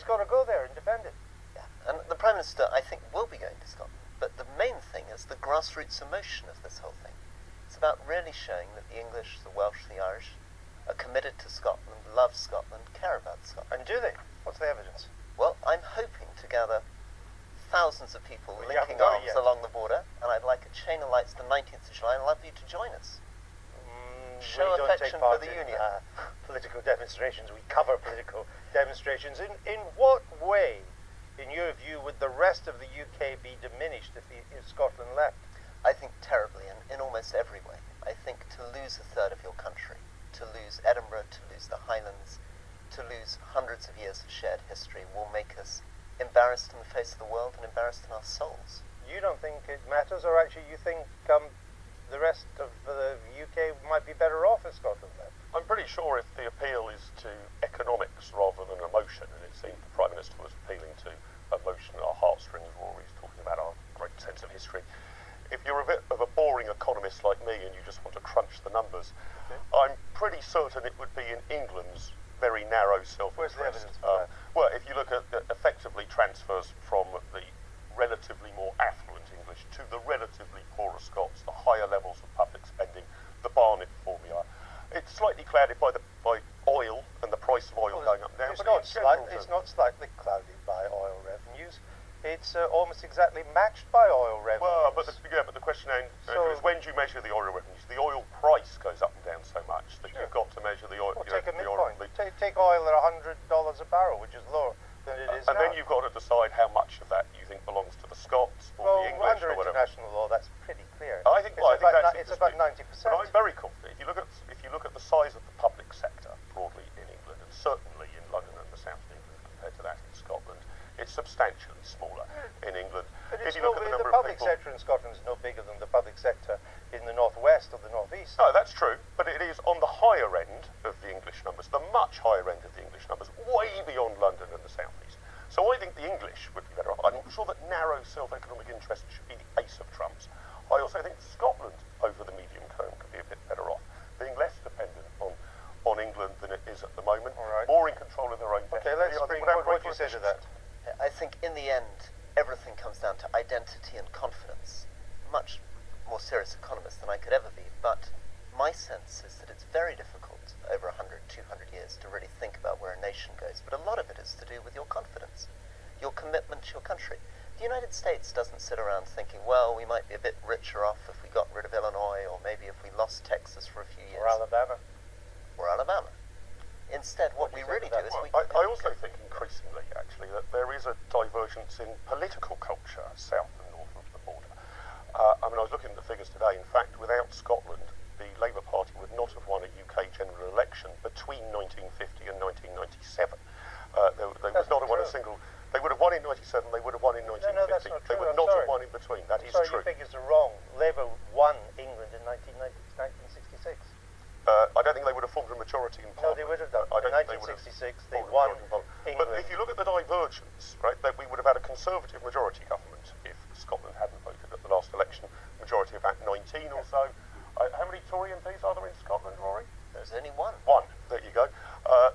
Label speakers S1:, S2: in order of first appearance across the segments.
S1: He's got to go there and defend it.
S2: Yeah. And the Prime Minister, I think, will be going to Scotland. But the main thing is the grassroots emotion of this whole thing. It's about really showing that the English, the Welsh, the Irish are committed to Scotland, love Scotland, care about Scotland.
S1: And do they? What's the evidence?
S2: Well, I'm hoping to gather thousands of people
S1: Well,
S2: linking arms along the border, and I'd like a chain of lights the 19th of July, and I'd love you to join us. Show affection for the Union.
S1: Political demonstrations. We cover political demonstrations. In what way, in your view, would the rest of the UK be diminished if Scotland left?
S2: I think terribly, and in almost every way. I think to lose a third of your country, to lose Edinburgh, to lose the Highlands, to lose hundreds of years of shared history will make us embarrassed in the face of the world and embarrassed in our souls.
S1: You don't think it matters, or actually you think the rest of the UK might be better off if Scotland left?
S3: I'm pretty sure if the appeal is to economics rather than emotion, and it seemed the Prime Minister was appealing to emotion, our heartstrings, Rory's talking about our great sense of history. If you're a bit of a boring economist like me and you just want to crunch the numbers, I'm pretty certain it would be in England's very narrow self-interest.
S1: Where's the evidence for that?
S3: Well, if you look at effectively transfers from the relatively more affluent English to the relatively poorer Scots, the higher levels of public spending, the Barnett formula, it's slightly clouded by oil and the price of oil going up and down.
S1: It's not slightly clouded by oil revenues. It's almost exactly matched by oil revenues.
S3: Well, but the question is, when do you measure the oil revenues? The oil price goes up and down so much that you've got to measure the oil.
S1: Well, take a midpoint. Take oil at $100 a barrel, which is lower than it is
S3: and
S1: now.
S3: then you've got to decide how much of that you think belongs to the Scots or the English
S1: under
S3: or whatever.
S1: international law, that's pretty clear.
S3: I think
S1: it's about 90%.
S3: But I'm very confident. If you look at the size of the public sector broadly in England, and certainly in London and the south of England compared to that in Scotland, it's substantially smaller in England.
S1: But
S3: if you look at the number
S1: the public
S3: of people,
S1: sector in Scotland is no bigger than the public sector in the northwest or the northeast.
S3: No, that's true, but it is on the higher end of the English numbers, the much higher end of the English numbers, way beyond London and the southeast. So I think the English would be better off. I'm not sure that narrow self-economic interest should be the ace of trumps. I also think Scotland, over the medium term, could be a bit better off, being less dependent on England than it is at the moment, more in control of their own destiny.
S1: Okay, let's bring what you say to that.
S2: I think in the end, everything comes down to identity and confidence. Much more serious economist than I could ever be, but my sense is that it's very difficult over 100, 200 years to really think about where a nation goes, but a lot of it is to do with your confidence, your commitment to your country. The United States doesn't sit around thinking, well, we might be a bit richer off if we got rid of Illinois, or maybe if we lost Texas for a few years.
S1: Or Alabama.
S2: Instead, what we really do is
S3: I also think increasingly, actually, that there is a divergence in political culture south and north of the border. I was looking at the figures today. In fact, without Scotland, the Labour Party would not have won a UK general election between 1950 and 1997. They would not have won a single. They would have won in 97. They would have won in 1950.
S1: No, that's not true.
S3: They would not have won in between. That is true.
S1: Your figures are wrong. Labour won England in 1966.
S3: I don't think they would have formed a majority in
S1: No,
S3: Parliament.
S1: they would have done. In 1966, they won England.
S3: But if you look at the divergence, right, that we would have had a Conservative majority government if Scotland hadn't voted at the last election. Majority of about 19 or so. How many Tory MPs are there in Scotland, Rory?
S2: There's only one.
S3: One. There you go.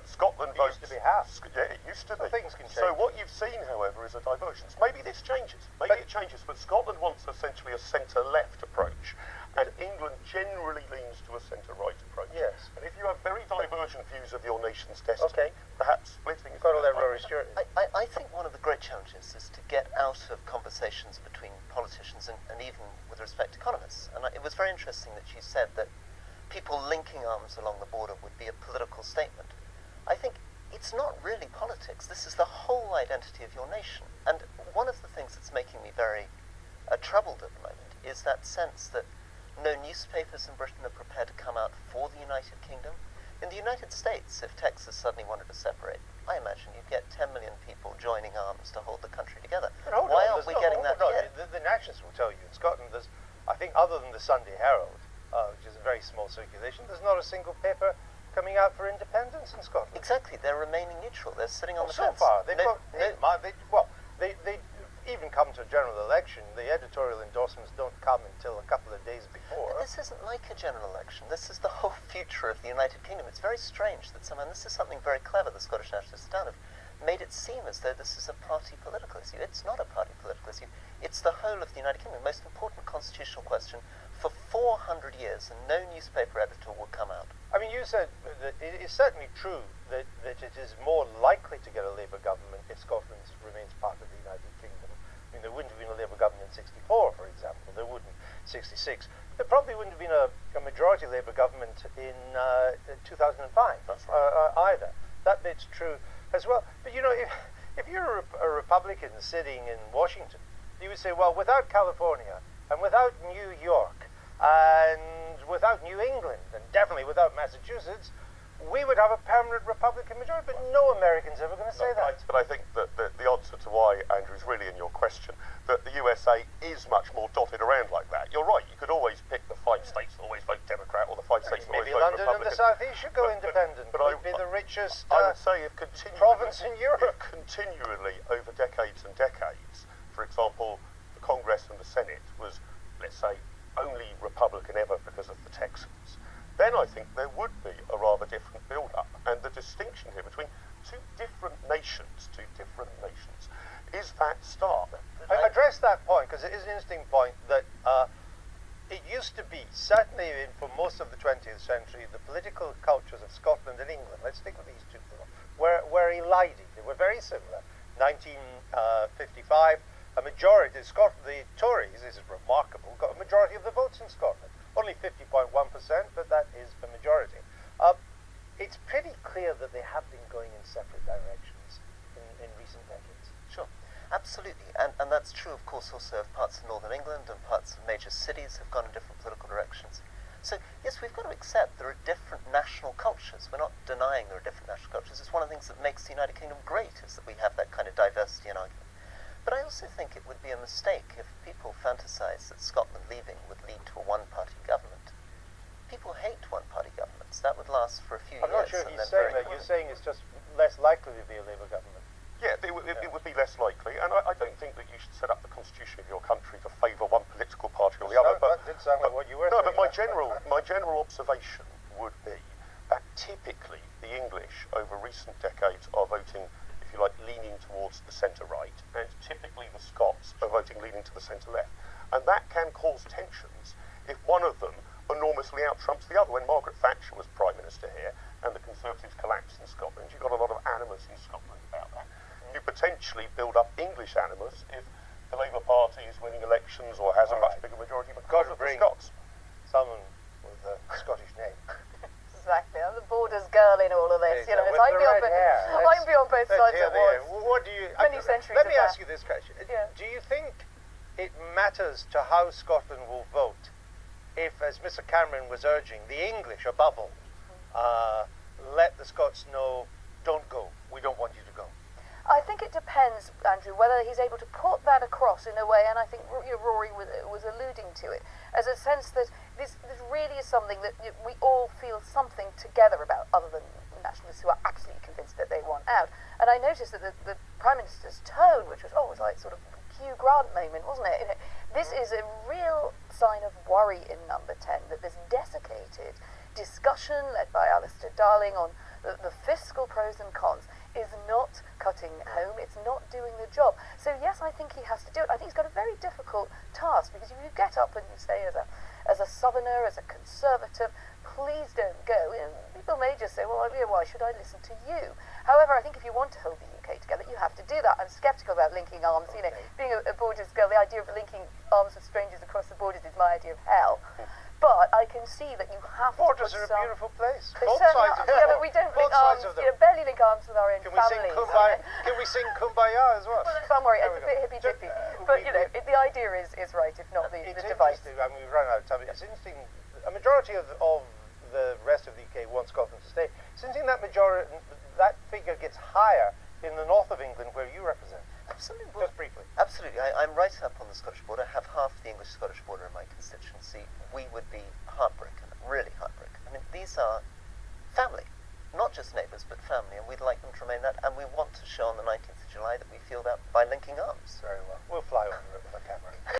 S3: Scotland votes.
S1: It used to be half.
S3: Yeah, it used to be.
S1: Things can change.
S3: So what you've seen, however, is a divergence. Maybe this changes. Maybe it changes. But Scotland wants essentially a centre-left approach, and England generally leans to a centre-right approach.
S1: Yes.
S3: And if you have very divergent views of your nation's destiny, perhaps splitting.
S1: You've got to let Rory Stewart.
S2: I think one of the great challenges is to get out of conversations between politicians and even with respect to economists. And it was very interesting that you said that people linking arms along the border would be a political statement. I think it's not really politics. This is the whole identity of your nation. And one of the things that's making me very troubled at the moment is that sense that no newspapers in Britain are prepared to come out for the United Kingdom. In the United States, if Texas suddenly wanted to separate, I imagine you'd get 10 million people joining arms to hold the country together. Why aren't we getting that yet?
S1: The nationalists will tell you in Scotland, there's, I think, other than the Sunday Herald, which is a very small circulation, there's not a single paper coming out for independence in Scotland.
S2: Exactly, they're remaining neutral. They're sitting on the
S1: so
S2: fence.
S1: far, they even come to a general election. The editorial endorsements don't come until a couple of days before.
S2: But this isn't like a general election. This is the whole future of the United Kingdom. It's very strange that somehow, and this is something very clever the Scottish nationalists have done, of made it seem as though this is a party political issue. It's not a party political issue. It's the whole of the United Kingdom, the most important constitutional question for 400 years, and no newspaper editor will come out.
S1: I mean, you said that it is certainly true that it is more likely to get a Labour government if Scotland remains part of the United Kingdom. I mean, there wouldn't have been a Labour government in 64, for example. There wouldn't 66. There probably wouldn't have been a majority Labour government in 2005.
S3: That's right.
S1: Either. That bit's true as well. But you know, if you're a Republican sitting in Washington, you would say, well, without California and without New York and without New England and definitely without Massachusetts, we would have a permanent Republican majority. But no American's ever going to say that.
S3: But I think that the answer to why, Andrew, is really in your question, that the USA is much more dotted around like that. You're right, you could always pick the 5 states that always vote Democrat or the 5 states that always
S1: Maybe
S3: vote
S1: London
S3: Republican.
S1: and the South East should go independent.
S3: But
S1: We'd be the richest
S3: I would say if
S1: province in Europe.
S3: continually over decades and decades, for example, the Congress and the Senate was, let's say, only Republican ever because of the Texans, then I think there would be a rather different build-up. And the distinction here between two different nations is that stark.
S1: I address that point because it is an interesting point that it used to be, certainly for most of the 20th century, the political cultures of Scotland and England, let's stick with these two, were eliding. They were very similar. 1955, a majority, the Tories, this is remarkable, got a majority of the votes in Scotland. Only 50.1%, but that is a majority. It's pretty clear that they have been going in separate directions in recent decades.
S2: Sure, absolutely. And that's true, of course, also of parts of northern England, and parts of major cities have gone in different political directions. So, yes, we've got to accept there are different national cultures. We're not denying there are different national cultures. It's one of the things that makes the United Kingdom great, is that we have that kind of diversity in argument. But I also think it would be a mistake if people fantasize that Scotland leaving would lead to a one-party government. People hate one-party governments. That would last for a few
S1: I'm not
S2: years.
S1: sure he's saying that. You're saying it's just less likely to be a Labour government.
S3: Yeah, it would be less likely, and I don't think that you should set up the constitution of your country to favour one political party or the other.
S1: That did sound like what you were saying.
S3: No, but my general observation would be that typically the English over recent decades are voting, if you like, leaning towards the centre-right, and typically the Scots are voting leaning to the centre-left. And that can cause tensions if one of them enormously out-trumps the other. When Margaret Thatcher was Prime Minister here and the Conservatives collapsed in Scotland, you got a lot of animus in Scotland about that. You potentially build up English animus if the Labour Party is winning elections or has a much bigger majority because of the Scots.
S1: Someone with a Scottish name.
S4: Exactly, I'm the borders girl in all of this.
S1: With
S4: I'm
S1: the red hair.
S4: be on both sides at once.
S1: What do you?
S4: Many centuries
S1: Let me
S4: of
S1: ask
S4: that.
S1: you this question:
S4: Yeah.
S1: Do you think it matters to how Scotland will vote if, as Mr. Cameron was urging, the English above all, let the Scots know, don't go. We don't want you to go.
S4: I think it depends, Andrew, whether he's able to put that across in a way, and I think Rory was alluding to it, as a sense that this really is something that we all feel something together about, other than nationalists who are absolutely convinced that they want out. And I noticed that the Prime Minister's tone, which was always like sort of Hugh Grant moment, wasn't it? This is a real sign of worry in number 10, that this desiccated discussion led by Alistair Darling on the fiscal pros and cons is not cutting home, it's not doing the job. So yes, I think he has to do it. I think he's got a very difficult task, because if you get up and you say as a southerner, as a conservative, please don't go, people may just say, well, why should I listen to you? However, I think if you want to hold the UK together, you have to do that. I'm sceptical about linking arms. You know, being a borders girl, the idea of linking arms with strangers across the borders is my idea of hell. But I can see that you have
S1: Borders
S4: to
S1: are
S4: put
S1: a beautiful place.
S4: They
S1: Both
S4: certainly
S1: sides of
S4: are.
S1: them.
S4: Yeah, but we don't link
S1: Both
S4: arms,
S1: sides of them.
S4: barely link arms with our own
S1: Can we sing
S4: families.
S1: Kumbaya? Can we sing Kumbaya as well?
S4: Don't worry,
S1: There
S4: it's
S1: we
S4: a bit
S1: go.
S4: hippy-dippy. But, the idea is right, if not the
S1: It's
S4: device.
S1: interesting. I mean, we've run out of time. It's interesting. A majority of the rest of the UK wants Scotland to stay. It's interesting that that figure gets higher in the north of England, where you represent.
S2: Absolutely.
S1: Just briefly.
S2: Absolutely. I'm right up on the Scottish border. I have half the English-Scottish border in my constituency. We would be heartbroken, really heartbroken. I mean, these are family, not just neighbours, but family, and we'd like them to remain that, and we want to show on the 19th of July that we feel that by linking arms.
S1: Very well. We'll fly over it.